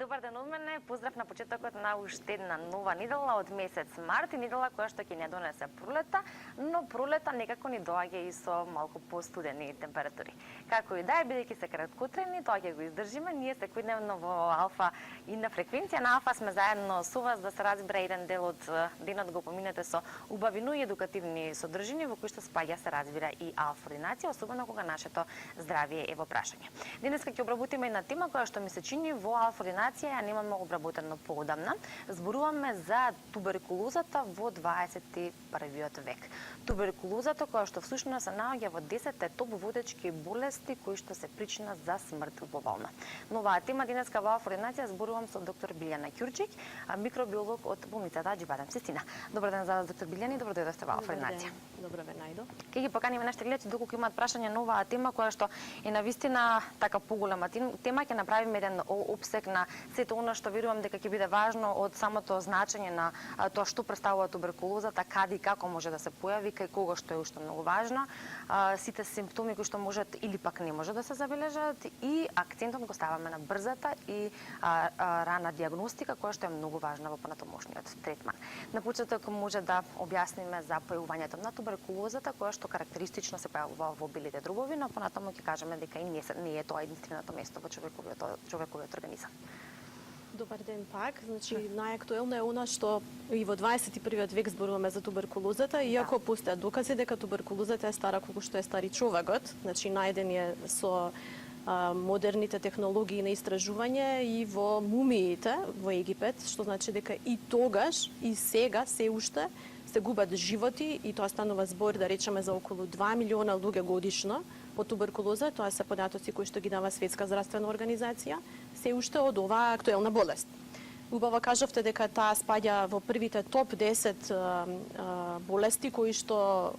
Добар ден од мене. Поздрав на почетокот на уште една нова недела од месец март и недела која што ќе не донесе пролета, но пролета некако ни доаѓа и со малку постудени температури. Како и да е, бидејќи се краткотрени, тоа ќе го издржиме. Ние секојдневно во Алфа и на фреквенција на Алфа сме заедно со вас да се разбере еден дел од денот го поминете со убави, но и едукативни содржини во кои што спаѓа се разбира и алфа-ординација, особено кога нашето здравје е во прашање. Денеска ќе обработиме една тема која што ми се чини во алфа-ординација ја немаме обработено поодамна. Зборуваме за туберкулозата во 21 век. Туберкулозата која што всушност се наоѓа во 10 топ водечки болести кои што се причина за смрт глобална. Но оваа тема денеска во алфа-ординација зборувам со доктор Билјана Ќурчик, микробиолог од болницата Аџи-Бадем Сестина. Добар ден за вас, доктор Билјани, добро дојдовте во алфа-ординација. Добро ве најдо. Ќе ги поканиме нашите гледачи доколку имаат прашања на оваа тема која што е навистина така поголема тема, ќе направиме еден опсек на сето она што верувам дека ќе биде важно од самото значење на тоа што представува туберкулозата, каде и како може да се појави, кај кого што е уште многу важно, сите симптоми кои што можат или пак не може да се забележат и акцентот го ставаме на брзата и рана диагностика која што е многу важна во понатамошниот третман. На почеток може да објасниме за појавувањето на туберкулозата која што карактеристично се појавува во белите дробови, но понатаму ќе кажеме дека и не е тоа единственото место во човековиот организам. Добар ден пак. Значи, најактуелно е она што и во 21 век зборуваме за туберкулозата, иако постојат докази дека туберкулозата е стара колку што е стари човекот. Значи, најден е со модерните технологии на истражување и во мумиите во Египет, што значи дека и тогаш и сега се уште се губат животи и тоа станува збор да речеме за околу 2 милиона луѓе годишно по туберкулоза, тоа се податоци кои што ги дава Светска здравствена организација, се уште од оваа актуелна болест. Убаво кажавте дека таа спаѓа во првите топ 10 болести кои што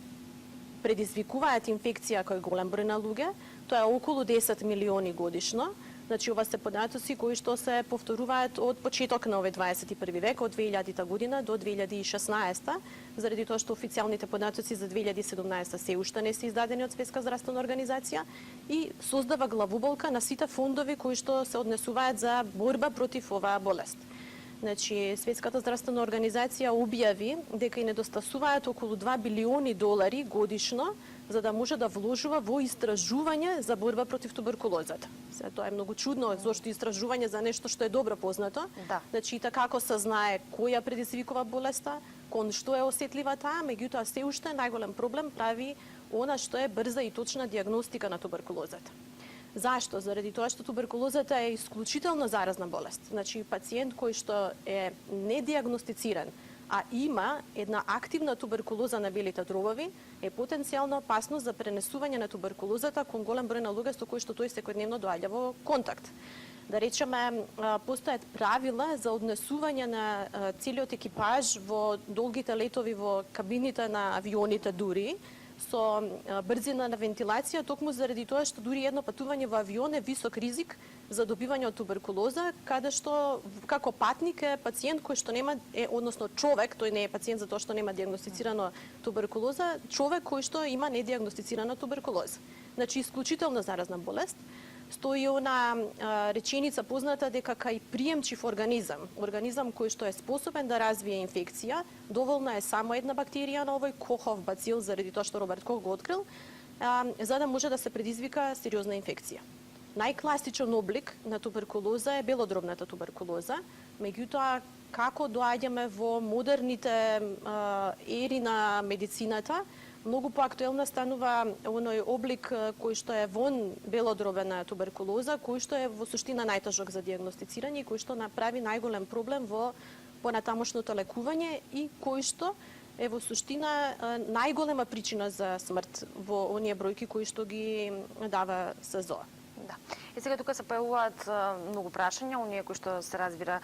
предизвикуваат инфекција кој голем број на луѓе, тоа е околу 10 милиони годишно. Значи, ова се податоци кои што се повторуваат од почеток на овој 21 век, од 2000 година до 2016, заради тоа што официјалните податоци за 2017 се уште не се издадени од Светска здравствена организација и создава главоболка на сите фондови кои што се однесуваат за борба против оваа болест. Значи, Светската здравствена организација објави дека и недостасуваат околу 2 билиони долари годишно за да може да вложува во истражување за борба против туберкулозата. Сега тоа е многу чудно, зошто истражување за нешто што е добро познато. Да. Значи, како се знае која предизвикува болеста, кон што е осетлива таа, меѓутоа се уште најголем проблем прави она што е брза и точна диагностика на туберкулозата. Зашто? Заради тоа што туберкулозата е исклучително заразна болест. Значи, пациент кој што е недиагностициран, а има една активна туберкулоза на белите дробови, е потенцијална опасност за пренесување на туберкулозата кон голем број на луѓе со кои што тој секојдневно доаѓа во контакт. Да речеме, постојат правила за однесување на целиот екипаж во долгите летови во кабините на авионите дури, со брзина на вентилација, токму заради тоа што дури едно патување во авион е висок ризик за добивање од туберкулоза, каде што како патник е пациент кој што нема, односно човек, тој не е пациент за тоа што нема диагностицирано туберкулоза, човек кој што има недиагностицирана туберкулоза. Значи, исклучително заразна болест. Стои она реченица позната дека кај приемчив организам кој што е способен да развие инфекција, доволна е само една бактерија на овој Кохов бацил, заради тоа што Роберт Кох го открил, за да може да се предизвика сериозна инфекција. Најкласичен облик на туберкулоза е белодробната туберкулоза, меѓутоа како доаѓаме во модерните ери на медицината, многу поактуелна станува оној облик кој што е вон белодробена туберкулоза, кој што е во суштина најтежок за диагностицирање и кој што направи најголем проблем во понатамошното лекување и кој што е во суштина најголема причина за смрт во оние бројки кои што ги дава СЗО. Да. И сега тука се појавуваат многу прашања, оние кои што се разбира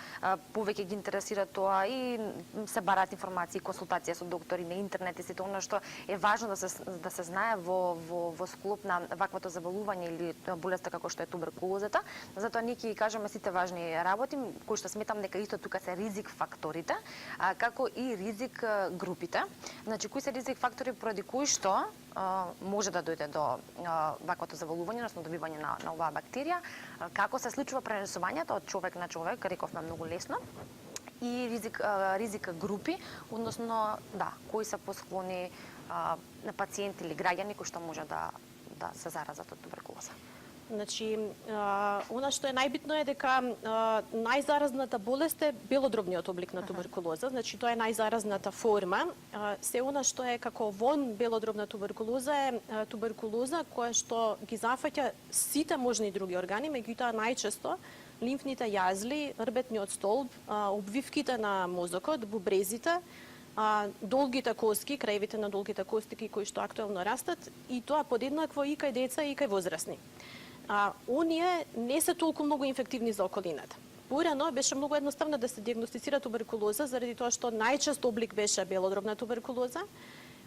повеќе ги интересира тоа и се бараат информации, консултација со доктори на интернет и сето она што е важно да се знае во склоп на ваквото заболување или болеста како што е туберкулозата. Затоа ние ќе кажеме сите важни работи кои што сметам дека исто тука се ризик факторите, како и ризик групите. Значи, кои се ризик фактори поради кои што може да дојде до ваквото заболување, односно добивање на оваа бактерија материја, како се случува пренесувањето од човек на човек, рековме многу лесно, и ризик групи, односно, да, кои се посклони на пациенти или граѓани кои што може да се заразат од туберкулоза. Значи, она што е најбитно е дека најзаразната болест е белодробниот облик на туберкулоза, значи тоа е најзаразната форма. Се она што е како вон белодробна туберкулоза е туберкулоза која што ги зафаќа сите можни други органи, меѓутоа најчесто лимфните јазли, рбетниот столб, обвивките на мозокот, бубрезите, долгите коски, краевите на долгите костики кои што актуелно растат, и тоа подеднакво и кај деца и кај возрастни. Оние не се толку многу инфективни за околината. Порано беше многу едноставно да се диагностицира туберкулоза, заради тоа што најчест облик беше белодробна туберкулоза,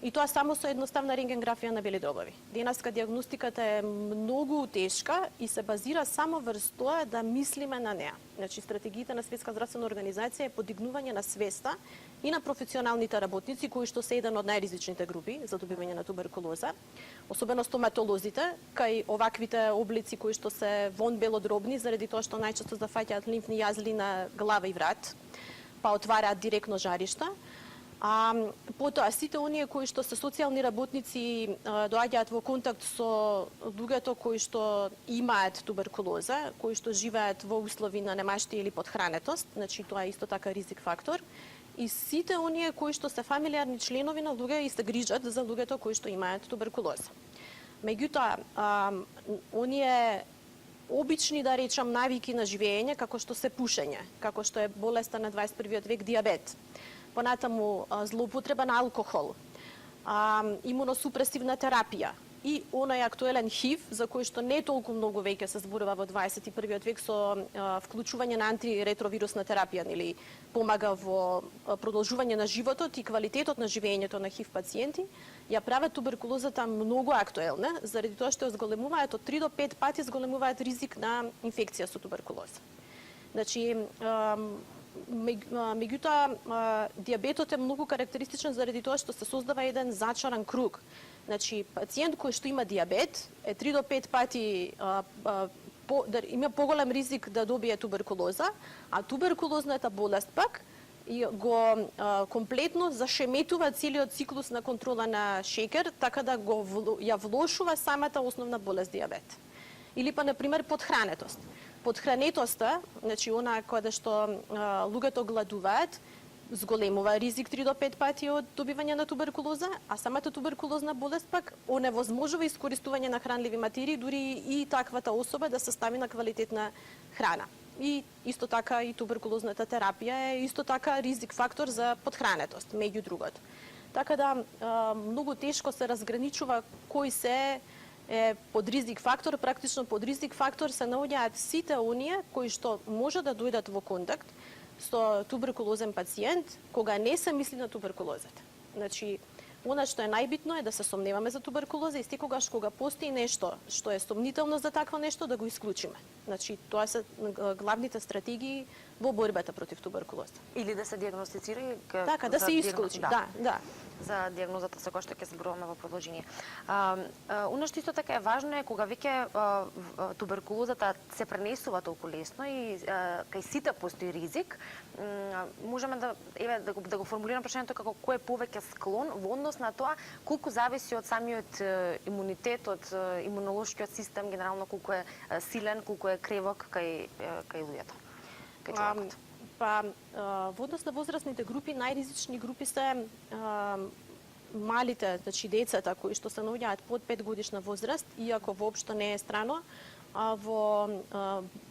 и тоа само со едноставна рентгенграфија на бели дробови. Денеска диагностиката е многу тешка и се базира само врз тоа да мислиме на неа. Значи, стратегијата на Светска здравствена организација е подигнување на свеста и на професионалните работници, кои што се еден од најризичните групи за добивање на туберкулоза, особено стоматолозите, кај оваквите облици кои што се вон белодробни, заради тоа што најчесто зафаќаат лимфни јазли на глава и врат, па отвараат директно жаришта. Потоа, сите оние кои што се социјални работници доаѓаат во контакт со луѓето кои што имаат туберкулоза, кои што живеат во услови на немаштија или подхранетост, значи тоа е исто така ризик фактор, и сите оние кои што се фамилиарни членови на луѓе и се грижат за луѓето кои што имаат туберкулоза. Меѓутоа, оние обични, да речам, навики на живење, како што се пушење, како што е болеста на 21 век дијабет, понатаму злоупотреба на алкохол, имуносупресивна терапија и онај актуелен ХИВ, за кој што не толку многу веќе се зборува во 21 век со вклучување на антиретровирусна терапија, нели помага во продолжување на животот и квалитетот на живењето на ХИВ пациенти, ја прават туберкулозата многу актуелна, заради тоа што ја зголемуваат од 3 до 5 пати зголемуваат ризик на инфекција со туберкулоза. Значи, меѓутоа, дијабетот е многу карактеристичен заради тоа што се создава еден зачаран круг. Значи, пациент кој што има дијабет е 3 до 5 пати има поголем ризик да добие туберкулоза, а туберкулозната болест пак го комплетно зашеметува целиот циклус на контрола на шекер, така да ја влошува самата основна болест дијабет. Или па, например, подхранетост. Подхранетоста, значи она каде што луѓето гладуваат, зголемува ризик 3 до 5 пати од добивање на туберкулоза, а самата туберкулозна болест пак оневозможува искористување на хранливи материи, дури и таквата особа да се стави на квалитетна храна. И исто така и туберкулозната терапија е исто така ризик фактор за подхранетост, меѓу другото. Така да многу тешко се разграничува кој се е под ризик фактор, практично под ризик фактор се наоѓаат сите оние кои што може да дојдат во контакт со туберкулозен пациент кога не се мисли на туберкулозата. Значи, она што е најбитно е да се сомневаме за туберкулоза и секогаш кога постои нешто што е сомнително за такво нешто да го исклучиме. Значи, тоа се главните стратегии во борбата против туберкулоза. Или да се диагностицира и така да се исклучи. Да. За диагнозата со која што ќе зборуваме во продолжение. Оно што исто така е важно е кога веќе туберкулозата се пренесува толку лесно и кај сите постои ризик, можеме да го формулираме прашањето како кој е повеќе склон во однос на тоа колку зависи од самиот имунитет, од имунолошкиот систем, генерално колку е силен, колку е кревок кај луѓето, кај човекот. Во однос на возрастните групи, најризични групи се малите, значи децата кои што се наоѓаат под 5 годишна возраст, иако воопшто не е страно, во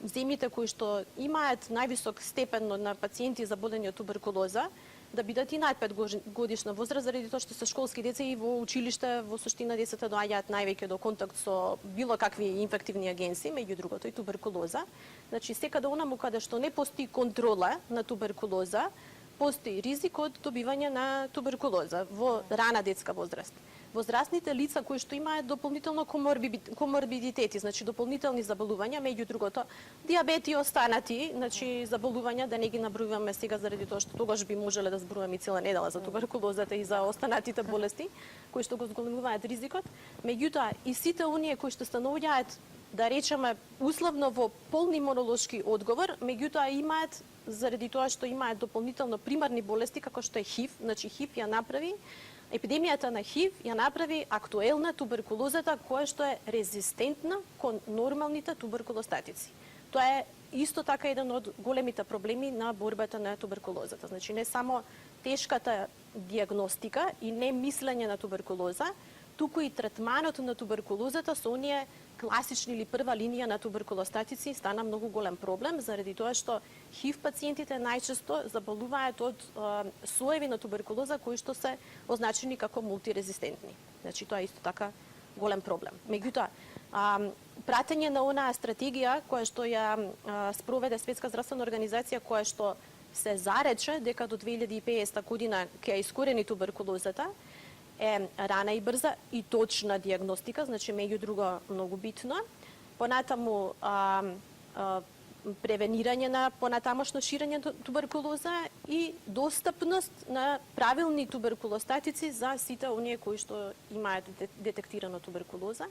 земјите кои што имаат највисок степен на пациенти заболени од туберкулоза, да бидат и над 5 годишна возраст, заради тоа што се школски деца и во училиште, во суштина децата доаѓаат највеќе до контакт со било какви инфективни агенси, меѓу другото и туберкулоза. Значи, секаде онаму каде што не постои контрола на туберкулоза, постои ризик од добивање на туберкулоза во рана детска возраст. Возрастните лица кои што имаат дополнително коморбидитети, значи дополнителни заболувања, меѓу другото дијабет и останати, значи заболувања, да не ги набројуваме сега заради тоа што тогаш би можеле да зборуваме цела недела за туберкулозата и за останатите болести кои што го зголемуваат ризикот. Меѓутоа и сите оние кои што се наоѓаат да речеме, условно во полнимунолошки одговор, меѓутоа имаат, заради тоа што имаат дополнително примарни болести, како што е ХИВ, значи ХИВ ја направи, епидемијата на ХИВ ја направи актуелна туберкулозата, која што е резистентна кон нормалните туберкулостатици. Тоа е исто така еден од големите проблеми на борбата на туберкулозата. Значи не само тешката диагностика и не мислење на туберкулоза, туку и третманот на туберкулозата со оние класични или прва линија на туберкулостатици стана многу голем проблем, заради тоа што ХИВ пациентите најчесто заболуваат од соеви на туберкулоза кои што се означени како мултирезистентни. Значи тоа е исто така голем проблем. Меѓутоа, пратење на онаа стратегија која што ја спроведе Светска здравствена организација, која што се зарече дека до 2050 година ќе искорени туберкулозата, е рана и брза и точна диагностика, значи меѓу друго многу битно. Понатаму превенирање на понатамошно ширење на туберкулоза и достапност на правилни туберкулостатици за сите оние кои што имаат детектирано туберкулоза,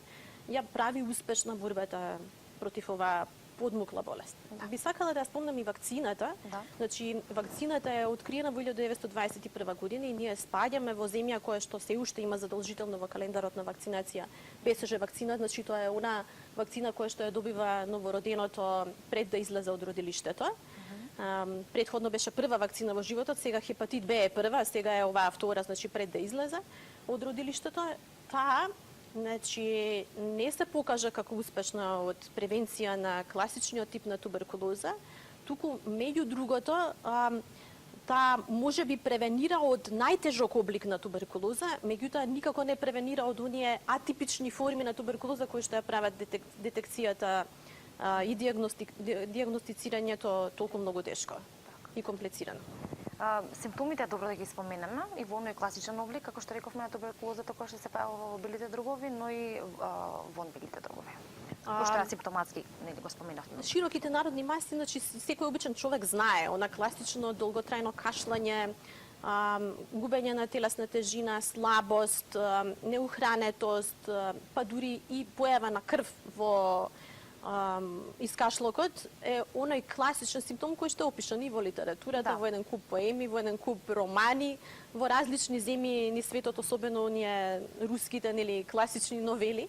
ја прави успешна борбата против оваа подмукла болест. Да. Би сакала да спомнам и вакцината. Да. Значи, вакцината е откриена во 1921 година и ние спаѓаме во земја која што се уште има задолжително во календарот на вакцинација БСЖ вакцина, значи тоа е она вакцина која што ја добива новороденото пред да излезе од родилиштето. Претходно беше прва вакцина во животот, сега хепатит Б е прва, сега е оваа втора, значи пред да излезе од родилиштето. Таа значи, не се покажа како успешна од превенција на класичниот тип на туберкулоза, туку меѓу другото, таа може би превенира од најтежок облик на туберкулоза, меѓутоа никако не превенира од оние атипични форми на туберкулоза кои што ја прават детекцијата и диагностицирањето толку многу тешко и комплицирано. Симптомите е добро да ги споменеме и во оној класичен облик, како што рековме, на туберкулозата која што се појавува во белите дробови, но и вон белите дробови. Кој што е симптоматски, нели го споменавме. Широките народни маси, значи секој обичен човек знае, она класично долготрајно кашлање, губење на телесна тежина, слабост, неухранетост, па дури и појава на крв во искашлокот е оној класичен симптом кој што е опишан и во литературата, да, во еден куп поеми, во еден куп романи, во различни земји ни светот, особено оние руските, нели, класични новели.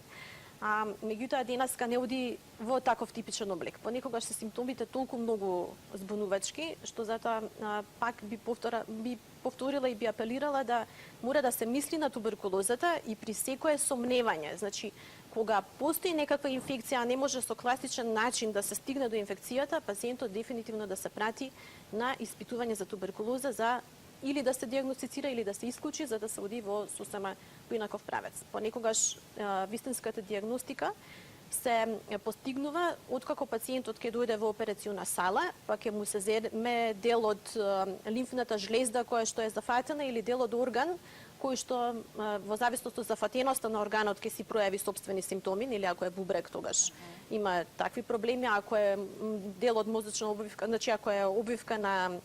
Меѓутоа денеска не оди во таков типичен облик. Понекогаш се симптомите толку многу збунувачки, што затоа пак би повторила и би апелирала да мора да се мисли на туберкулозата и при секое сомневање. Значи, кога постои некаква инфекција, а не може со класичен начин да се стигне до инфекцијата, пациентот дефинитивно да се прати на испитување за туберкулоза, за или да се диагностицира или да се исклучи, за да се оди во сосема поинаков правец. Понекогаш вистинската диагностика се постигнува откако пациентот ќе дојде во операциона сала, па ќе му се земе дел од лимфната жлезда која што е зафатена или дел од орган кој што во зависност од зафатеноста на органот ќе си пројави собствени симптоми, или ако е бубрек, тогаш има такви проблеми, ако е дел од мозочна обвивка, значи ако е обвивка на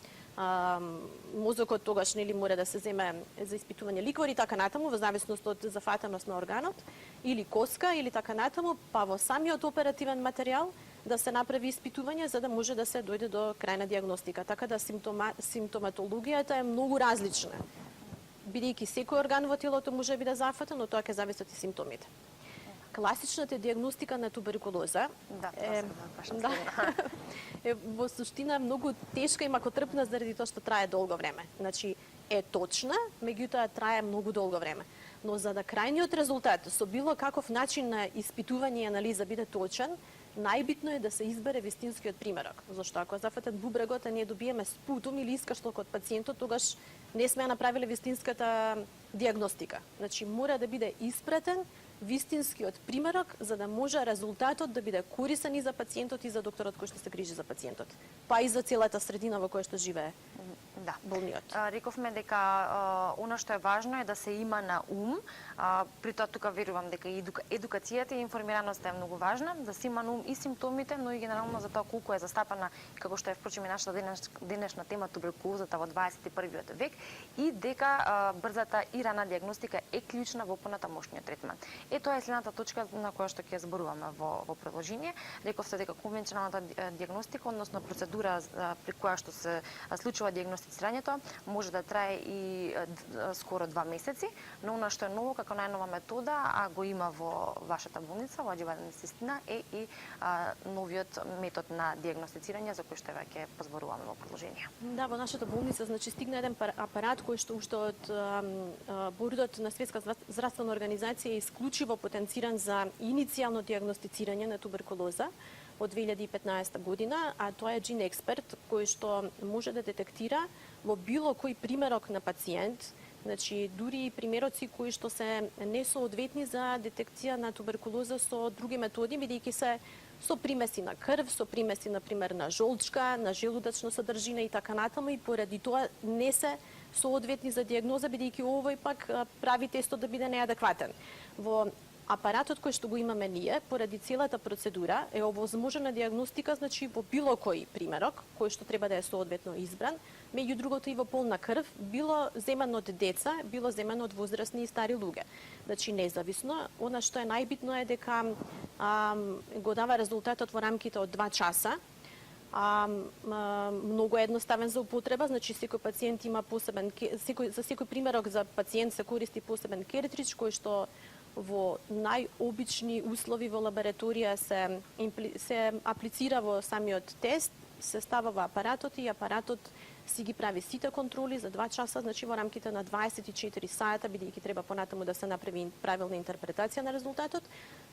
мозокот, тогаш нели мора да се земе за испитување ликвори, така натаму, во зависност од зафатеност на органот, или коска, или така натаму, па во самиот оперативен материјал да се направи испитување за да може да се дојде до крајна диагностика. Така да симптоматологијата е многу различна. Бидејќи секој орган во телото може да биде зафатен, но тоа ќе зависи од симптомите. Класичната диагностика на туберкулоза е во суштина многу тешка и макотрпна заради тоа што трае долго време. Значи е точна, меѓутоа трае многу долго време. Но за да крајниот резултат со било каков начин на испитување и анализа биде точен, најбитно е да се избере вистинскиот примерок. Зашто ако зафатат бубрегот, а ние добиеме спутум или искашлок од пациентот, тогаш не сме направиле вистинската диагностика. Значи мора да биде испратен вистинскиот примерок за да може резултатот да биде корисен и за пациентот и за докторот кој што се грижи за пациентот, па и за целата средина во која што живее. Да. болниот. Рековме дека она што е важно е да се има на ум, при тоа тука верувам дека и едукацијата и информираноста е многу важна, да се има на ум и симптомите, но и генерално за тоа колку е застапена, како што е впрочем и нашата денешна тема туберкулозата во 21 век, и дека брзата и рана диагностика е клучна во понатамошниот третман. Тоа е следната точка на која што ќе зборуваме во продолжение. Рековте дека конвенционалната диагностика, односно процедура при која што се случува диагностицирањето, може да трае и скоро 2 месеци, но она што е ново како најнова метода, а го има во вашата болница, во Аџибаден Систина, е и новиот метод на диагностицирање за кој што ќе позборуваме во продолжение. Да, во нашата болница значи стигна еден апарат кој што уште од бордот на Светска здравствена организација е исклучиво потенциран за иницијално диагностицирање на туберкулоза од 2015 година, а тоа е GeneXpert кој што може да детектира во било кој примерок на пациент, значи дури и примероци кои што се несоодветни за детекција на туберкулоза со други методи, бидејќи се со примеси на крв, со примеси на пример на жолчка, на желудачна содржина и така натаму, и поради тоа не се соодветни за диагноза, бидејќи овој пак прави тестот да биде неадекватен. Во апаратот кој што го имаме ние, поради целата процедура, е овозможена диагностика, значи во било кој примерок, кој што треба да е соодветно избран, меѓу другото и во полна крв, било земено од деца, било земено од возрастни и стари луѓе. Значи независно, она што е најбитно е дека го дава резултатот во рамките од 2 часа, многу едноставен за употреба, значи секој пациент има посебен, за секој примерок за пациент се користи посебен кертридж кој што во најобични услови во лабораторија се аплицира во самиот тест, се става во апаратот и апаратот си ги прави сите контроли за 2 часа, значи во рамките на 24 сата, бидејќи треба понатаму да се направи правилна интерпретација на резултатот.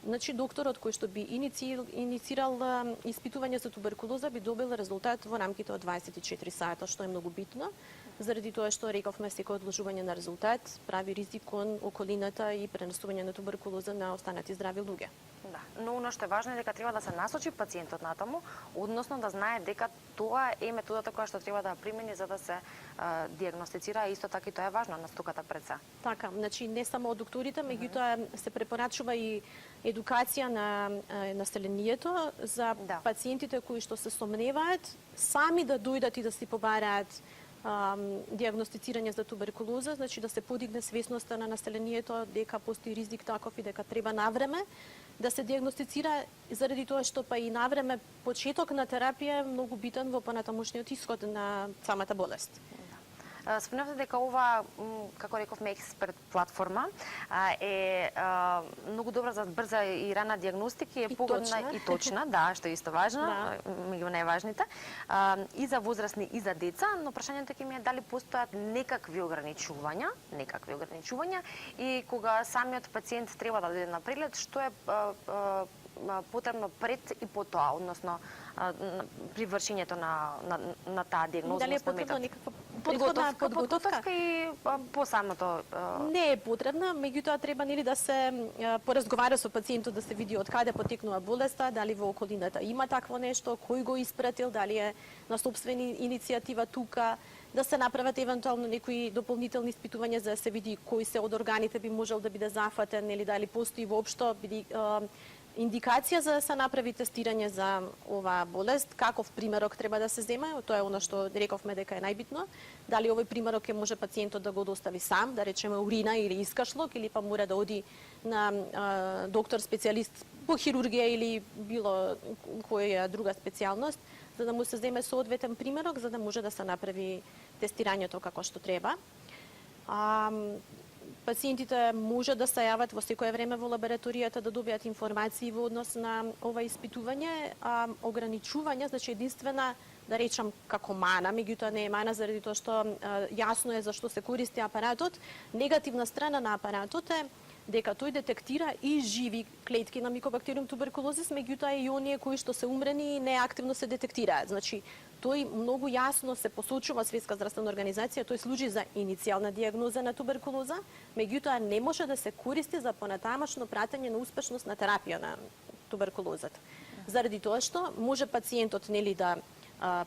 Значи докторот кој што би иницирал испитување за туберкулоза би добил резултат во рамките од 24 сата, што е многу битно, заради тоа што рековме секој одложување на резултат прави ризик кон околината и пренесување на туберкулоза на останати здрави луѓе. Да, но оно што е важно е дека треба да се насочи пациентот натаму, односно да знае дека тоа е методата која што треба да ја примени за да се диагностицира, и исто така и тоа е важно на стоката пред се. Така, значи не само од докторите, меѓутоа се препорачува и едукација на населението за пациентите кои што се сомневаат, сами да дојдат и да си побараат диагностицирање за туберкулоза, значи да се подигне свесноста на населението дека постои ризик таков и дека треба навреме да се диагностицира, заради тоа што па и навреме почеток на терапија е многу битен во понатамошниот исход на самата болест. Спомнавте дека ова, како рековме, експерт платформа е многу добра за брза и рана диагностика, е погодна и точна, да, што е исто важно, меѓу најважните, и за возрастни и за деца, но прашањето ќе ми е дали постојат некакви ограничувања и кога самиот пациент треба да дојде на преглед, што е потребно пред и по тоа, односно при вршењето на таа диагноза. Дали е потребно некаква подготовка и по самото не е потребна, меѓутоа треба нели да се поразговара со пациентот, да се види од каде потекнува болеста, дали во околината има такво нешто, кој го испратил, дали е на сопствена иницијатива тука, да се направат евентуално некои дополнителни испитувања за да се види кој се од органите би можел да биде зафатен, или дали постои воопшто индикација за да се направи тестирање за оваа болест, каков примерок треба да се земе, тоа е она што рековме дека е најбитно. Дали овој примерок ќе може пациентот да го достави сам, да речеме урина или искашлок, или па мора да оди на доктор специјалист по хирургија или било која друга специјалност, за да му се земе соодветен примерок, за да може да се направи тестирањето како што треба. Пациентите може да се јават во секое време во лабораторијата да добијат информации во однос на ова испитување, ограничување, значи единствена, да речам, како мана, меѓутоа не е мана заради тоа што јасно е зашто се користи апаратот. Негативна страна на апаратот е дека тој детектира и живи клетки на микобактериум туберкулозис, меѓутоа и оние кои што се умрени и неактивно се детектираат. Значи, тој многу јасно се посочува Светска здравствена организација, тој служи за иницијална диагноза на туберкулоза, меѓутоа не може да се користи за понатамошно пратење на успешност на терапија на туберкулозата. Заради тоа што може пациентот нели да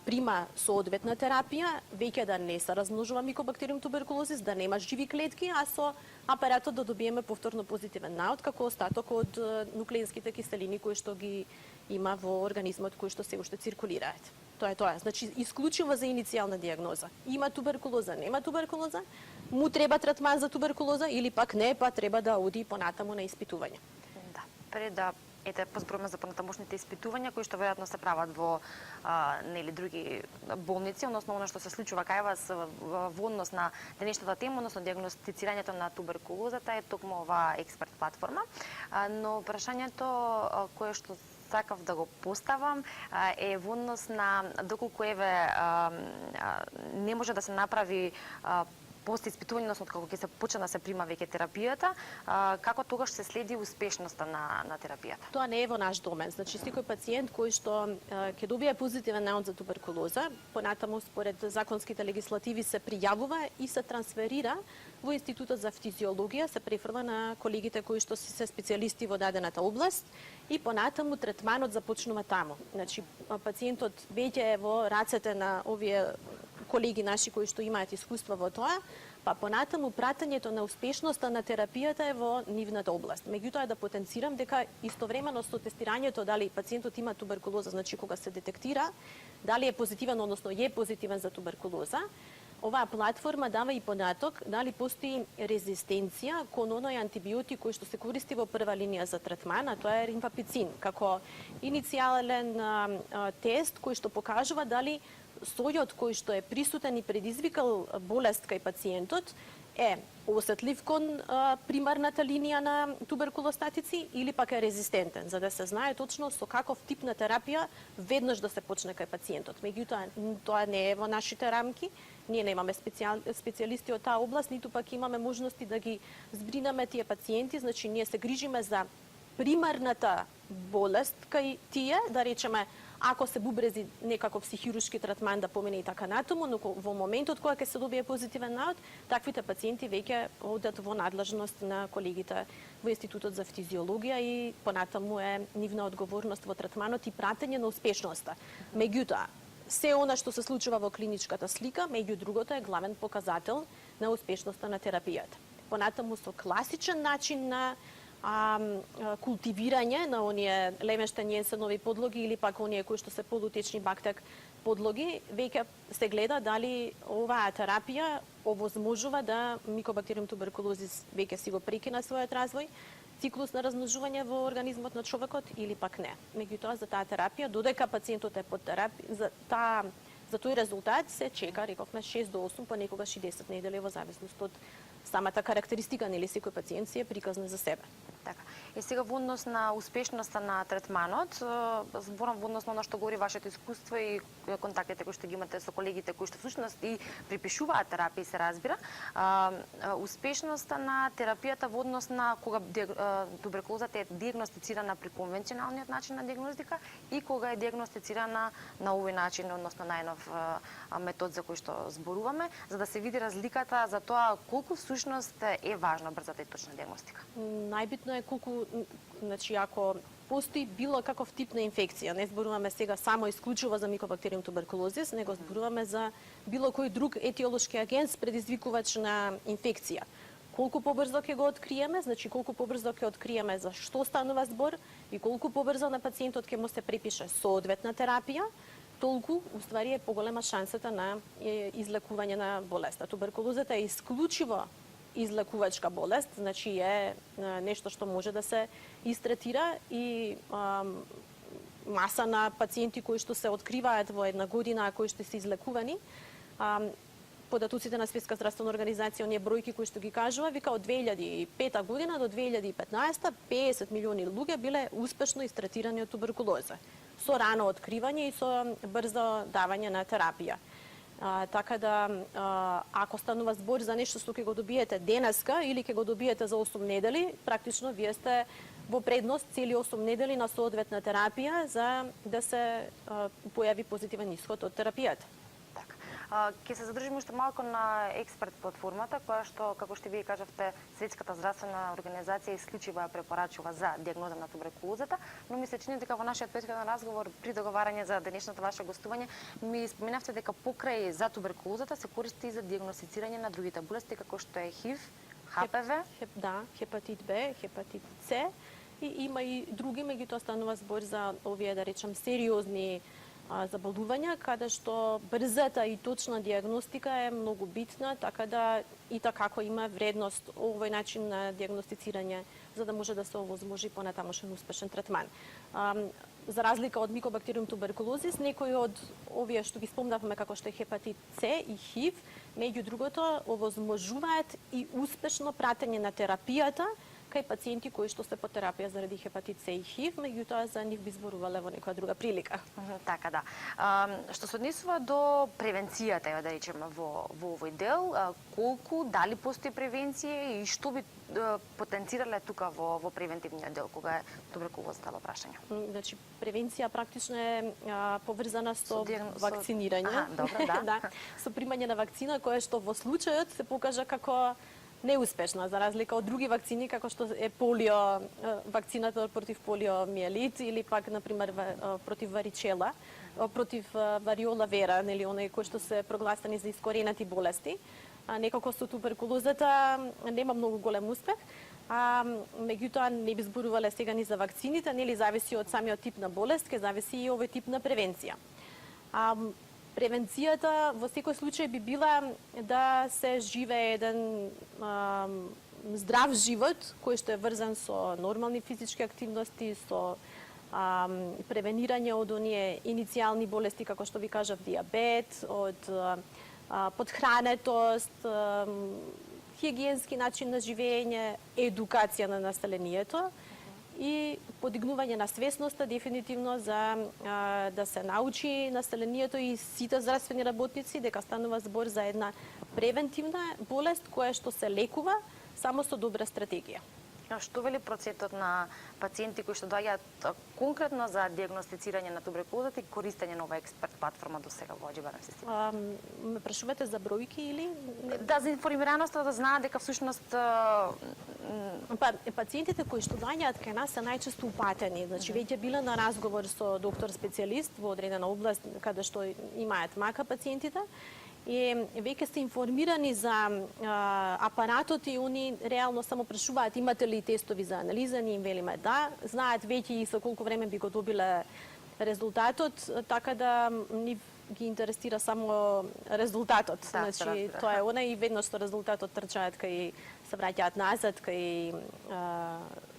прима соодветна терапија, веќе да не се размножува микобактериум туберкулозис, да нема живи клетки, а со апаратот да добиеме повторно позитивен наод како остаток од нуклеинските киселини кои што ги има во организмот кои што се уште циркулираат. Тоа е тоа. Значи, исклучиво за иницијална диагноза. Има туберкулоза, нема туберкулоза, му треба третман за туберкулоза или пак не, па треба да оди понатаму на испитување. Да, пред да позборуваме за понатамошните испитувања кои што веројатно се прават во нели други болници, односно она што се случува кај вас во однос на денешната тема, односно диагностицирањето на туберкулозата е токму оваа експерт платформа, но прашањето кое што сакав да го поставам е во однос на доколку не може да се направи после испитување, односно како ќе се почне да се прима веќе терапијата, како тогаш се следи успешноста на терапијата? Тоа не е во наш домен. Значи, секој пациент кој што ќе добие позитивен наод за туберкулоза, понатаму според законските легислативи се пријавува и се трансферира во Институтот за физиологија, се префрла на колегите кои што се специјалисти во дадената област и понатаму третманот започнува таму. Значи, пациентот веќе е во рацете на овие колеги наши кои што имаат искуство во тоа, па понатаму пратењето на успешноста на терапијата е во нивната област. Меѓутоа да потенцирам дека истовремено со тестирањето дали пациентот има туберкулоза, значи кога се детектира, дали е позитивен, односно е позитивен за туберкулоза, оваа платформа дава и податок дали постои резистенција кон оној антибиотик кој што се користи во прва линија за третман, а тоа е римфапицин, како иницијален тест кој што покажува дали сојот кој што е присутен и предизвикал болест кај пациентот е осетлив кон примарната линија на туберкулостатици или пак е резистентен, за да се знае точно со каков тип на терапија веднаш да се почне кај пациентот. Меѓутоа, тоа не е во нашите рамки. Ние немаме специјалисти од таа област, ниту пак имаме можности да ги збринаме тие пациенти, значи ние се грижиме за примарната болест кај тие, да речеме, ако се бубрези некаков хируршки третман да помине и така натаму, но во моментот кога ќе се добие позитивен наод, таквите пациенти веќе одат во надлежност на колегите во Институтот за физиологија и понатаму е нивна одговорност во третманот и пратење на успешноста. Меѓутоа, се она што се случува во клиничката слика, меѓу другото е главен показател на успешноста на терапијата. Понатаму со класичен начин на култивирање на оние лемештен јенсенови подлоги или пак оние кои што се полутечни бактек подлоги, веќе се гледа дали оваа терапија овозможува да микобактериум туберкулозис веќе си го прекина својот развој, циклус на размножување во организмот на човекот или пак не. Меѓутоа за таа терапија, додека пациентот е под терапија, за тој резултат се чека, рековме, 6 до 8, понекогаш и 10 недели во зависност од самата карактеристика, нели секој пациент си е приказна за себе. Така. И сега во однос на успешноста на третманот, зборам во однос на оно што говори вашето искуство и контактите кои што ги имате со колегите кои што всушност и припишуваат терапија, се разбира, успешноста на терапијата во однос на кога туберкулозата е диагностицирана при конвенционалниот начин на диагностика и кога е диагностицирана на овој начин, односно најнов метод за кој што зборуваме, за да се види разликата за тоа колку всушност е важна брзата и точна диагностика. Најбитно е колку, значи, ако постои било каков тип на инфекција, не зборуваме сега само исклучиво за микобактериум туберкулозис, него зборуваме за било кој друг етиолошки агент предизвикувач на инфекција. Колку побрзо ќе го откриеме, значи колку побрзо ќе откриеме за што станува збор и колку побрзо на пациентот ќе му се препише соодветна терапија, толку уствари е поголема шансата на излекување на болеста. Туберкулозата е исклучиво излекувачка болест, значи е нешто што може да се истретира и маса на пациенти кои што се откриваат во една година, а кои што се излекувани, податоците на Светска здравствена организација, оние бројки кои што ги кажува, вика од 2005 година до 2015 50 милиони луѓе биле успешно истретирани од туберкулоза, со рано откривање и со брзо давање на терапија. Така да, ако станува збор за нешто што ќе го добиете денеска или ќе го добиете за 8 недели, практично вие сте во предност цели 8 недели на соодветна терапија за да се појави позитивен исход од терапијата. Ќе се задржиме уште малку на експерт платформата, која што, како што вие кажавте, Светската здравствена организација исклучиво ја препорачува за дијагноза на туберкулозата, но ми се чини дека во нашиот претходен разговор при договарање за денешното ваше гостување ми споменавте дека покрај за туберкулозата се користи и за дијагностицирање на другите болести како што е ХИВ, ХПВ, Да, хепатит Б, хепатит С и има и други, меѓутоа станува збор за овие, да речем, сериозни заболувања, каде што брзата и точна дијагностика е многу битна, така да и како има вредност овој начин на дијагностицирање, за да може да се овозможи понатамошен успешен третман. За разлика од микобактериум туберкулозис, некои од овие што ги спомнавме како што е хепатит С и ХИВ, меѓу другото, овозможуваат и успешно пратење на терапијата кај пациенти кои што се по терапија заради хепатит С и ХИВ, меѓутоа за нив би зборувале во некоја друга прилика. Така да. Што се однесува до превенцијата, да речеме, во овој дел, колку, дали постои превенција и што би потенцирале тука во превентивниот дел, кога е туберкулозата во прашање? Значи, превенција практично е поврзана со вакцинирање. Добро, да. Да, со примање на вакцина, која што во случајот се покажа како неуспешна, за разлика од други вакцини, како што е полио, вакцината против полиомиелит или пак, например, против варичела, против вариола вера, нели, оние кои што се прогласени за искоренати болести. Некако со туберкулозата нема многу голем успех, меѓутоа не би зборувале сега ни за вакцините, нели, зависи од самиот тип на болест, ќе зависи и овој тип на превенција. Превенцијата во секој случај би била да се живее еден здрав живот кој што е врзан со нормални физички активности, со превенирање од оние иницијални болести како што ви кажав, дијабет, од подхранетост, хигиенски начин на живење, едукација на населението и подигнување на свесноста дефинитивно за да се научи населението и сите здравствени работници дека станува збор за една превентивна болест која што се лекува само со добра стратегија. Што вели процентот на пациенти кои што доаѓаат конкретно за дијагностицирање на туберкулозата и користење на оваа експерт платформа до сега во џбрн система? Ме прашувате за бројки или? Да, за информираноста, да знаат дека всушност пациентите кои што доаѓаат кај нас се најчесто упатени, значи веќе биле на разговор со доктор специјалист во одредена област каде што имаат мака пациентите и веќе се информирани за апаратот и они реално само прашуваат имате ли тестови за анализа, ние им велиме да, знаат веќе и со колку време би го добиле резултатот, така да нив ги интересира само резултатот. Да, значи тоа е она и веднаш што резултатот трчаат кај се враќаат назад кај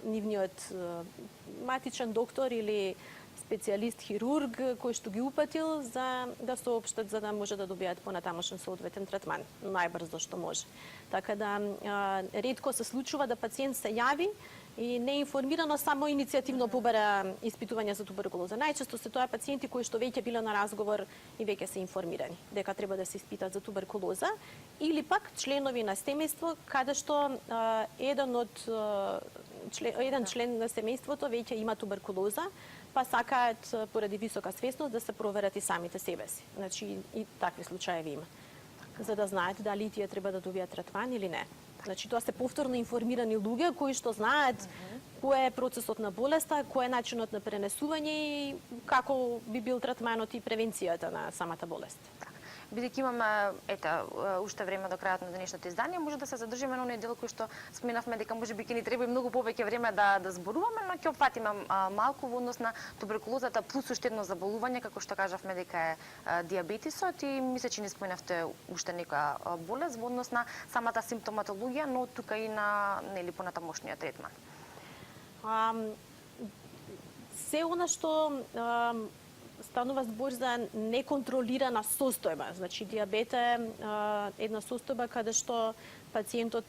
нивниот матичен доктор или специјалист хирург кој што ги упатил за да соопштат за да може да добијат понатамошен соодветен третман најбрзо што може. Така да ретко се случува да пациент се јави и неинформирано само иницијативно побара испитување за туберкулоза. Најчесто се тоа пациенти кои што веќе биле на разговор и веќе се информирани дека треба да се испитат за туберкулоза или пак членови на семејство каде што еден член на семејството веќе има туберкулоза, па сакаат поради висока свесност да се проверат и самите себе си. Значи и такви случаи има. За да знаат дали тие треба да добијат третман или не. Значи тоа се повторно информирани луѓе кои што знаат кој е процесот на болеста, кој е начинот на пренесување и како би бил третманот и превенцијата на самата болест. Бидејќи имаме уште време до крајот на денешното издание, може да се задржиме на оној дел кој што споменавме дека можеби ќе ни треба и многу повеќе време да зборуваме, но ќе опфатиме малку во однос на туберкулозата плюс уште едно заболување, како што кажавме дека е дијабетисот и мисля че ни споменавте уште некоја болест во однос на самата симптоматологија, но тука и на нели понатамошниот третман. Се она што станува збор за неконтролирана состојба. Значи, дијабет е една состојба каде што пациентот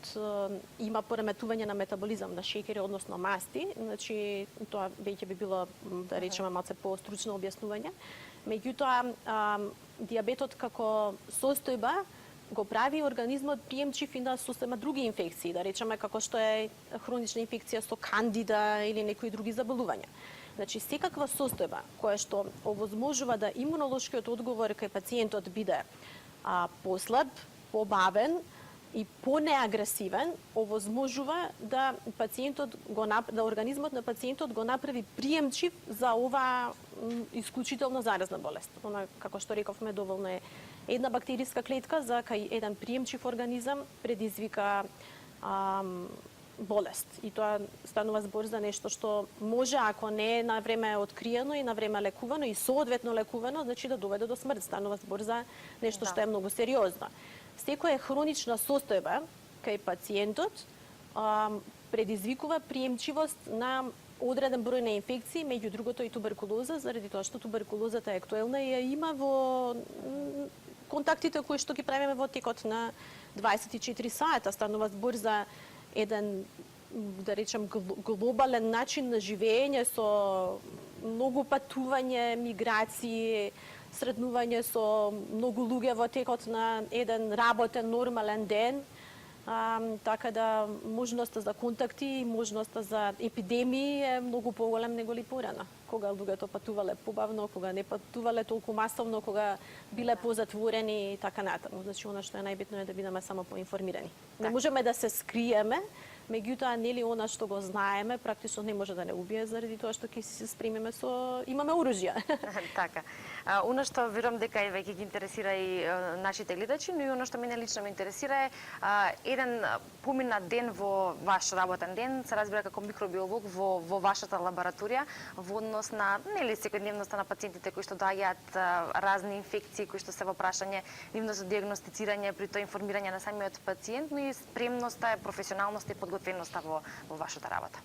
има пореметување на метаболизам на шеќери, односно масти. Значи, тоа веќе би било, да речеме, малце по-стручно објаснување. Меѓутоа, дијабетот како состојба го прави организмот приемчив и на сосема други инфекции, да речеме како што е хронична инфекција со кандида или некои други заболувања. Значи, секаква состојба која што овозможува да имунолошкиот одговор кај пациентот биде послаб, побавен и понеагресивен, овозможува да да организмот на пациентот го направи приемчив за оваа исклучително заразна болест. Она, како што рековме, доволно е една бактериска клетка за кај еден приемчив организам предизвика болест. И тоа станува збор за нешто што може, ако не е на време откриено и на време лекувано и соодветно лекувано, значи да доведе до смрт. Станува збор за нешто што е многу сериозно. Секоја хронична состојба кај пациентот предизвикува приемчивост на одреден број на инфекции, меѓу другото и туберкулоза, заради тоа што туберкулозата е актуелна и ја има во контактите кои што ги правиме во текот на 24 сата. Станува збор за еден, да речем, глобален начин на живење со многу патување, миграции, сретнување со многу луѓе во текот на еден работен, нормален ден. Така да можноста за контакти и можноста за епидемии е многу поголем него ли порано. Кога луѓето патувале побавно, кога не патувале толку масовно, кога биле позатворени и така натаму. Значи, она што е најбитно е да бидеме само поинформирани. Не можеме да се скриеме, меѓутоа нели она што го знаеме практично не може да не убие заради тоа што ќе се спремиме со имаме оружје. Така. Оно што верувам дека веќе ги интересира и нашите гледачи, но и оно што мене лично ме интересира е еден поминат ден во ваш работен ден, се разбира како микробиолог во вашата лабораторија во однос на нели секојдневноста на пациентите кои што доаѓаат разни инфекции кои што се во прашање, нивното дијагностицирање, при тоа информирање на самиот пациент, но и спремноста, професионалноста и подготвеноста во вашата работа.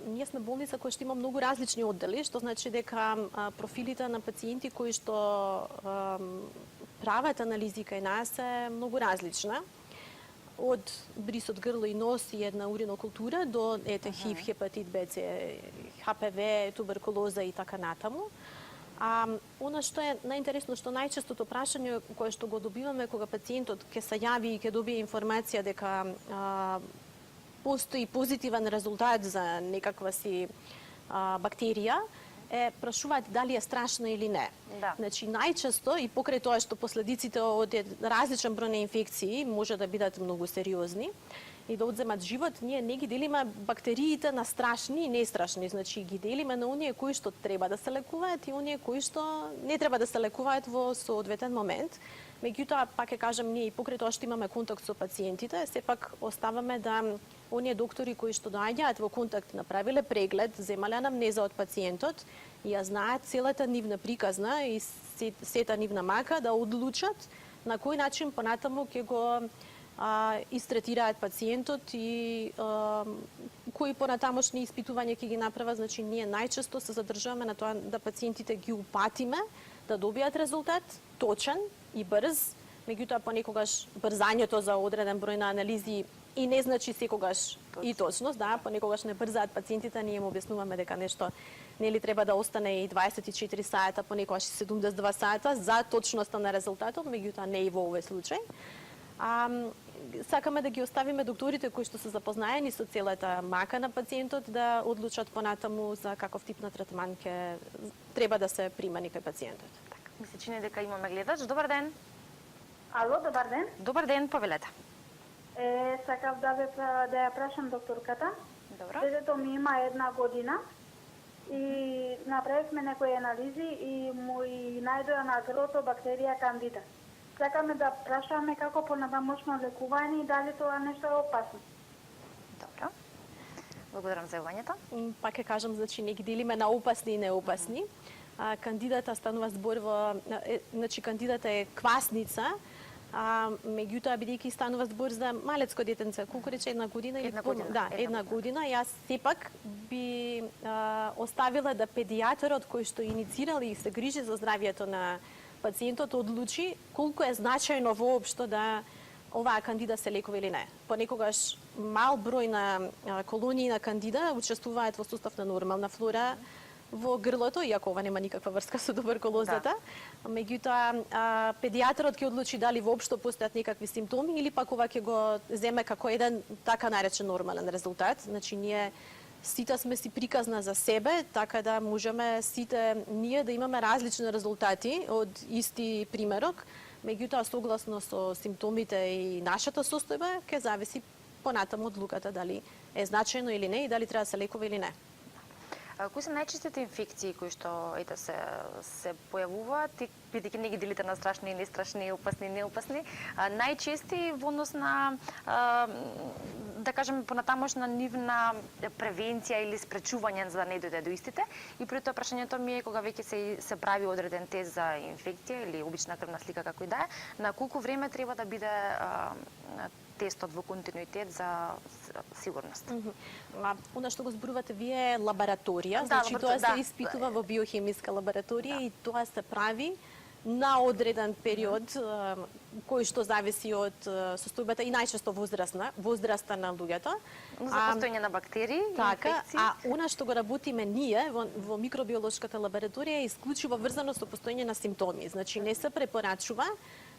Ние сме болница која што има многу различни оддели, што значи дека профилите на пациенти кои што прават анализи кај нас е многу различна. Од брис од грло и нос и една уринокултура до ХИВ, хепатит Б, С, ХПВ, туберкулоза и така натаму. Она што е најинтересно, што најчестото прашање кое што го добиваме кога пациентот ќе се јави и ќе добие информација дека постои позитивен резултат за некаква си бактерија, прашуваат дали е страшно или не. Да. Значи, најчесто и покрај тоа што последиците од различен број на инфекции може да бидат многу сериозни и да одземат живот, ние не ги делиме бактериите на страшни и нестрашни. Значи, ги делиме на оние кои што треба да се лекуваат и оние кои што не треба да се лекуваат во соодветен момент. Меѓутоа, пак ќе кажам, ние и покрај тоа што имаме контакт со пациентите, сепак оставаме да оние доктори кои што доаѓаат во контакт, направиле преглед, земале анамнеза од пациентот и ја знаат целата нивна приказна и сета нивна мака да одлучат на кој начин понатаму ќе го истретираат пациентот и кои понатамошни испитувања ќе ги направат. Значи, ние најчесто се задржуваме на тоа да пациентите ги упатиме да добијат резултат точен и брз, меѓутоа понекогаш брзањето за одреден број на анализи и не значи секогаш и точност, да, понекогаш не брзаат пациентите, ние им објаснуваме дека нешто нели треба да остане и 24 сата, понекогаш и 72 сата за точноста на резултатот, меѓутоа не и во овој случај. Сакаме да ги оставиме докторите кои што се запознаени со целата мака на пациентот да одлучат понатаму за каков тип на третман ќе треба да се примани кај пациентот. Така, ми се чини дека имаме гледач. Добар ден. Ало, добар ден. Добар ден, повелете. Сакав да ја прашам докторката. Добро. Детето ми има 1 година и направивме некои анализи и му и најдоа на грлото бактерија кандида. Сакаме да прашаме како понатамошно лекување и дали тоа нешто е опасно. Добро. Благодарам за јавањето. Пак ќе кажам, значи не ги делиме на опасни и неопасни. Кандидата станува збор во, значи кандидата е квасница, меѓутоа бидејќи станува збор за малецко детенце, колку рече 1 година или 1 година. Да, 1 година. Јас сепак би оставила да педијатрот кој што иницирал и се грижи за здравјето на пациентот одлучи колку е значајно воопшто да оваа кандида се лекува или не. Понекогаш мал број на колонии на кандида учествуваат во состав на нормална флора во грлото, иако ова нема никаква врска со туберкулозата. Да. Меѓутоа, педијатрот ќе одлучи дали воопшто постојат некакви симптоми или пак ова ќе го земе како еден така наречен нормален резултат. Значи, ние сите сме си приказна за себе, така да можеме сите ние да имаме различни резултати од исти примерок, меѓутоа согласно со симптомите и нашата состојба, ќе зависи понатаму одлуката дали е значајно или не и дали треба да се лекува или не. Кои се најчестите инфекции кои што се појавуваат, бидејќи не ги делите на страшни и нестрашни, опасни и неопасни, најчести во однос на да кажеме понатамошна нивна превенција или спречување за да не дојде до истите, и при тоа прашањето ми е кога веќе се прави одреден тест за инфекција или обична крвна слика како и да е, на колку време треба да биде тестот во континуитет за сигурност. Она што го зборувате вие е лабораторија, Да, значи тоа се испитува во биохемиска лабораторија и тоа се прави на одреден период кој што зависи од состојбата и најчесто возраста на луѓето. За постоење на бактерии, така, инфекции. А она што го работиме ние во микробиолошката лабораторија е исклучиво врзано со постоење на симптоми. Значи не се препорачува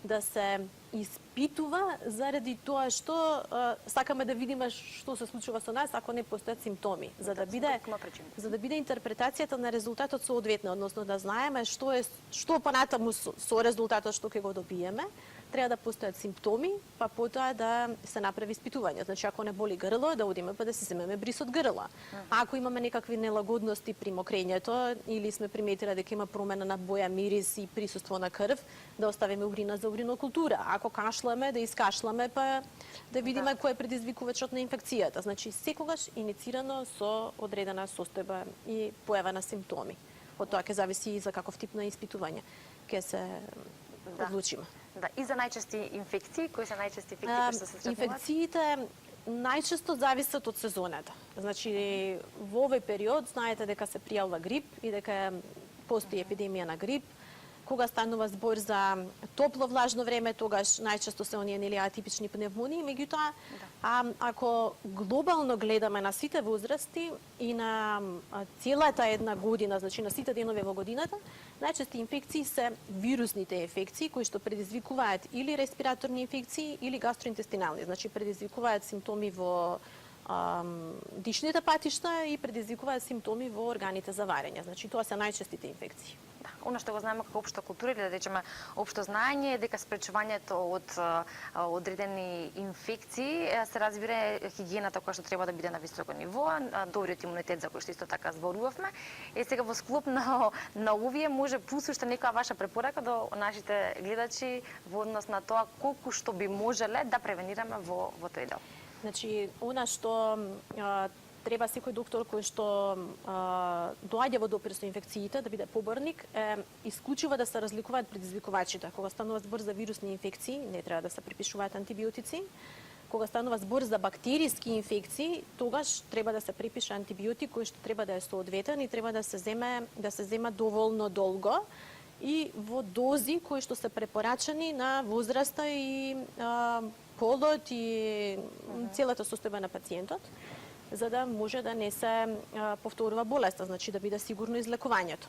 да се испитува заради тоа што сакаме да видиме што се случува со нас ако не постојат симптоми, за да биде интерпретацијата на резултатот соодветна, односно да знаеме што понатаму со резултатот што ќе го добиеме, треба да постојат симптоми, па потоа да се направи испитување. Значи ако не боли грло, да одиме па да се земеме брис од грла. А ако имаме некакви нелагодности при мокрењето или сме приметиле дека има промена на боја, мирис и присуство на крв, да оставиме урина за уринокултура. Ако кашламе, да искашламе па да видиме кој е предизвикувачот на инфекцијата. Значи секогаш иницирано со одредена состојба и појава на симптоми. Од тоа ќе зависи и за каков тип на испитување ќе се одлучиме. Да, и за најчести инфекции, кои се најчести инфекции кои се сретнуваат? Инфекциите најчесто зависат од сезоната. Значи во овој период знаете дека се пријавува грип и дека постои епидемија на грип. Кога станува збор за топло влажно време, тогаш најчесто се оние атипични пневмонии, меѓутоа ако глобално гледаме на сите возрасти и на целата една година, значи на сите денови во годината, најчести инфекции се вирусните инфекции кои што предизвикуваат или респираторни инфекции или гастроинтестинални, значи предизвикуваат симптоми во дишните патишта и предизвикуваат симптоми во органите за варење. Значи тоа се најчестите инфекции. Да, она што го знаеме како општа култура или да речеме општо знаење е дека спречувањето од одредени инфекции се разбира хигиената која што треба да биде на високо ниво, добриот имунитет за кој што исто така зборувавме. Сега во склоп на овие може плюс уште некоја ваша препорака до нашите гледачи во однос на тоа колку што би можеле да превенираме во тој дел. Значи, она што треба секој доктор кој што доаѓа во допир со инфекциите да биде поборник, исклучува да се разликуваат предизвикувачите. Кога станува збор за вирусни инфекции, не треба да се припишуваат антибиотици. Кога станува збор за бактериски инфекции, тогаш треба да се припише антибиотик кој што треба да е соодветен и треба да се зема доволно долго и во дози кои што се препорачани на возраста и полот и целата состојба на пациентот, за да може да не се повторува болеста, значи да биде сигурно излекувањето.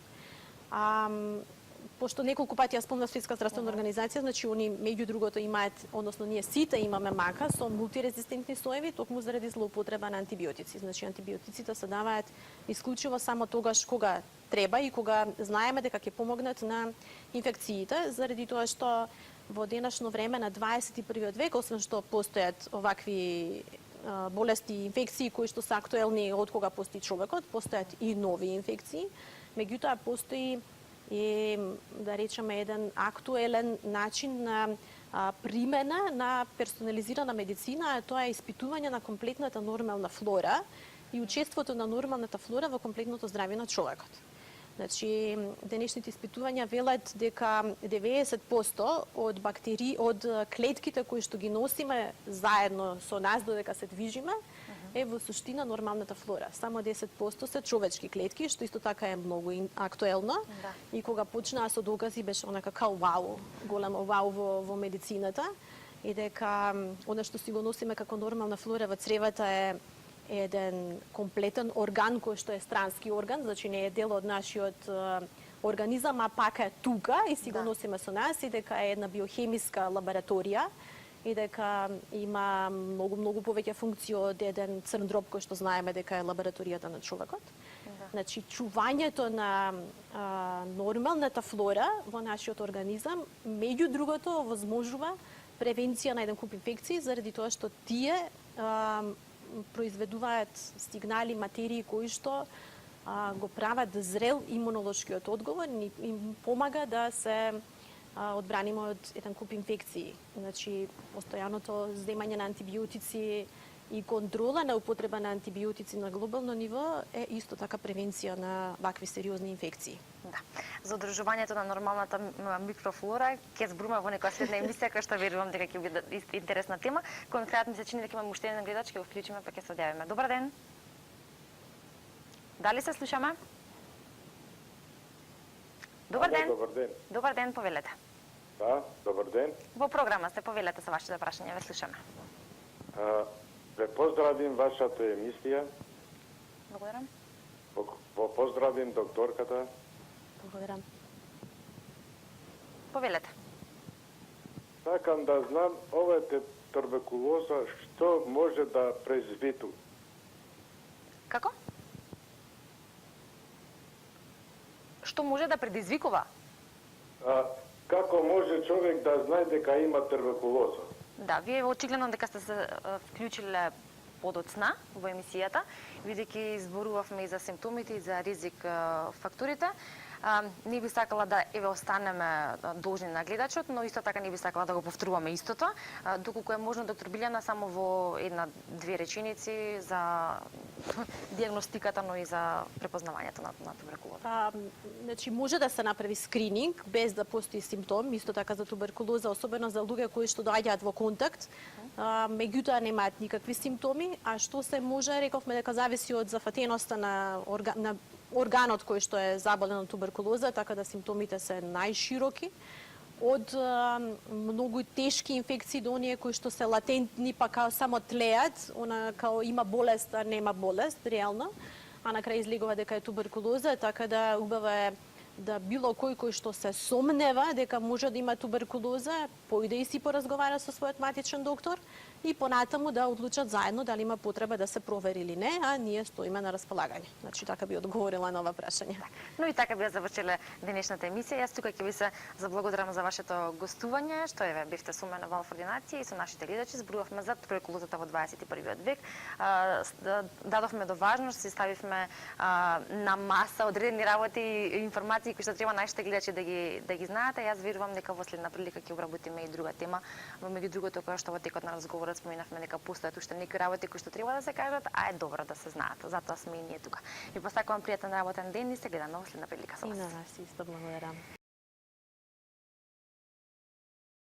Пошто неколку пати ја спомнав Светска здравствена организација, значи они меѓу другото имаат, односно ние сите имаме мака со мултирезистентни соеви токму заради злоупотреба на антибиотици. Значи антибиотиците се даваат исклучиво само тогаш кога треба и кога знаеме дека ќе помогнат на инфекциите, заради тоа што во денешно време на 21 век, освен што постојат овакви болести и инфекции кои што се актуелни од кога постои човекот, постојат и нови инфекции, меѓутоа постои и да речеме еден актуелен начин на примена на персонализирана медицина, а тоа е испитување на комплетната нормална флора и учеството на нормалната флора во комплетното здравје на човекот. Значи, денешните испитувања велат дека 90% од бактерии, од клетките кои што ги носиме заедно со нас додека се движиме, е во суштина нормалната флора. Само 10% се човечки клетки, што исто така е многу актуелно. Да. И кога почнаа со докази беше онака као вау, големо вау во медицината, и дека она што си го носиме како нормална флора во цревата е еден комплетен орган кој што е странски орган, значи не е дел од нашиот организам, а пак е тука и си го носиме со нас, и дека е една биохемиска лабораторија и дека има многу повеќе функции од еден црн дроб кој што знаеме дека е лабораторијата на човекот. Значи, чувањето на нормалната флора во нашиот организам, меѓу другото, овозможува превенција на еден куп инфекции, заради тоа што тие произведуваат сигнали, материи кои што го прават зрел имунолошкиот одговор и им помага да се одбраниме од еден куп инфекции. Значи, постојаното земање на антибиотици и контрола на употреба на антибиотици на глобално ниво е исто така превенција на вакви сериозни инфекции. Да. За одржувањето на нормалната микрофлора ќе збориме во некоја следна емисија, која што верувам дека ќе биде интересна тема. Кон крајот ми се чини дека имаме уште еден гледач, ќе го вклучиме па ќе се одјавиме. Добар ден. Дали се слушаме? Добар ден. Добар ден. Добар ден, повелете. Да, добар ден. Во програма сте, повелете со вашите прашања, ве слушаме. Ве поздравим вашата емисија. Благодарам. Во поздравим докторката. Благодарам. Повелете. Сакам да знам оваа туберкулоза што може да произведу. Како? Што може да предизвикува? Како може човек да знае дека има туберкулоза? Да, вие очигледно дека сте се вклучиле подоцна во емисијата, бидејќи зборувавме и за симптомите и за ризик факторите. Не би сакала да останеме должни на гледачот, но исто така не би сакала да го повторуваме истото. Доколку е можно, доктор Билјана, само во една-две реченици за диагностиката, но и за препознавањето на туберкулоза. Значи, може да се направи скрининг без да постои симптом, исто така за туберкулоза, особено за луѓе кои што доаѓаат во контакт, меѓутоа немаат никакви симптоми, а што се може, рековме дека зависи од зафатеноста на органот кој што е заболен од туберкулоза, така да симптомите се најшироки. Од многу тешки инфекции до оние кои што се латентни, па као само тлеат, она као има болест, а нема болест, реално, а на крај излегува дека е туберкулоза, така да убаво е да било кој што се сомнева дека може да има туберкулоза, поиде и си поразговара со својот матичен доктор и понатаму да одлучат заедно дали има потреба да се провери или не, а ние стоиме на располагање. Значи, така би одговорила на ова прашање. Но и така би завршиле денешната емисија. Јас тука ќе ви се заблагодарам за вашето гостување, што бевте со мене во Ординација и со нашите гледачи. Зборувавме за туберкулозата во 21 век. Дадовме до важност, си ставивме на маса одредени работи и информации кои што треба нашите гледачи да ги знаат. Јас верувам дека во следна прилика ќе обработиме и друга тема, но меѓу другото која што во текот на разговорот споменавме дека постојат уште некои работи кои што треба да се кажат, а е добро да се знаат. Затоа сме и ние тука. Ви посакувам пријатен работен ден и се гледаме во следна прилика со вас. И на нас исто благодарам.